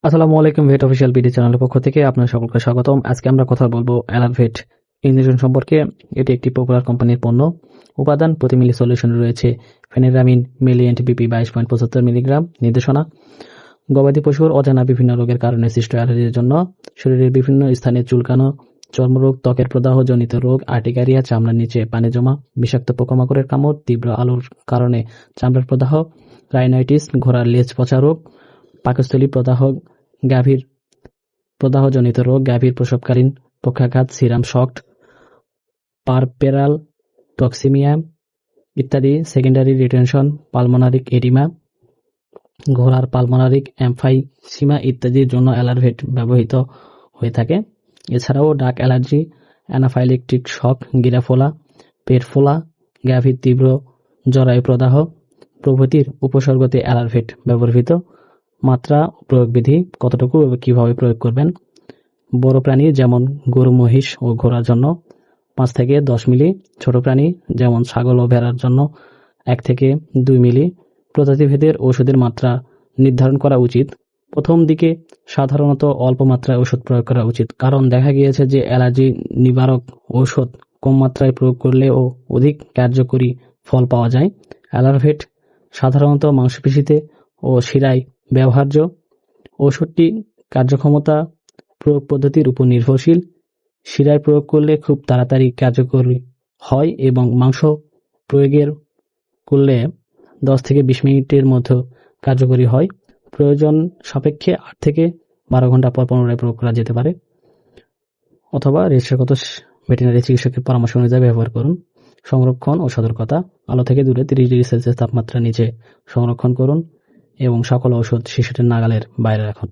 আসসালামু আলাইকুম। ভেট official BD চ্যানেলের পক্ষ থেকে আপনার সকলকে স্বাগতম। আজকে আমরা কথা বলবো অ্যালারভেট ইঞ্জেকশন সম্পর্কে। এটি একটি পপুলার কোম্পানির পণ্য। উপাদান: প্রতি মিলি সলিউশনে রয়েছে ফেনিরামিন, মিলিয়েন্ট বিপি 22.75 মিলিগ্রাম। নির্দেশনা: গবাদি পশুর অজানা বিভিন্ন রোগের কারণে সৃষ্ট অ্যালার্জির জন্য শরীরের বিভিন্ন স্থানে চুলকানো, চর্মরোগ, ত্বকের প্রদাহজনিত রোগ, আর্টিকারিয়া, চামড়ার নিচে পানি জমা, বিষাক্ত পোকামাকড়ের কামড়, তীব্র আলোর কারণে চামড়ার প্রদাহ, রাইনাইটিস, ঘোড়ার লেজ পচা রোগ, পাকস্থলী প্রদাহ, গাভীর প্রদাহজনিত রোগ, গাভীর প্রসবকালীন পক্ষাঘাত, সিরাম শক, পারপেরাল টক্সিমিয়া ইত্যাদি, সেকেন্ডারি রিটেনশন, পালমোনারিক এডিমা, ঘোড়ার পালমোনারিক এমফাইসিমা ইত্যাদির জন্য অ্যালারভেট ব্যবহৃত হয়ে থাকে। এছাড়াও ডাক অ্যালার্জি, অ্যানাফাইলেকটিক শক, গিরা ফোলা, পেট ফোলা, গাভীর তীব্র জরায়ু প্রদাহ প্রভৃতির উপসর্গতে অ্যালারভেট ব্যবহৃত। মাত্রা ও প্রয়োগবিধি: কতটুকু এবং কিভাবে প্রয়োগ করবেন। বড় প্রাণী যেমন গরু, মহিষ ও ঘোড়ার জন্য 5 থেকে 10 মিলি, ছোট প্রাণী যেমন ছাগল ও ভেড়ার জন্য 1 থেকে 2 মিলি। প্রজাতিভেদের ওষুধের মাত্রা নির্ধারণ করা উচিত। প্রথম দিকে সাধারণত অল্প মাত্রায় ওষুধ প্রয়োগ করা উচিত, কারণ দেখা গিয়েছে যে অ্যালার্জি নিবারক ঔষধ কম মাত্রায় প্রয়োগ করলেও অধিক কার্যকরী ফল পাওয়া যায়। অ্যালারভেট সাধারণত মাংসপেশিতে ও শিরায় ব্যবহার্য। ওষুধটি কার্যক্ষমতা প্রয়োগ পদ্ধতির উপর নির্ভরশীল। শিরায় প্রয়োগ করলে খুব তাড়াতাড়ি কার্যকরী হয় এবং মাংস প্রয়োগের করলে 10 থেকে 20 মিনিটের মধ্যে কার্যকরী হয়। প্রয়োজন সাপেক্ষে 8 থেকে 12 ঘন্টা পর পুনরায় প্রয়োগ করা যেতে পারে, অথবা রেজিস্ট্রিকৃত ভেটেরিনারি চিকিৎসকের পরামর্শ অনুযায়ী ব্যবহার করুন। সংরক্ষণ ও সতর্কতা: আলো থেকে দূরে 30 ডিগ্রি সেলসিয়াস তাপমাত্রার নিচে সংরক্ষণ করুন এবং সকল ঔষধ শিশুদের নাগালের বাইরে রাখুন।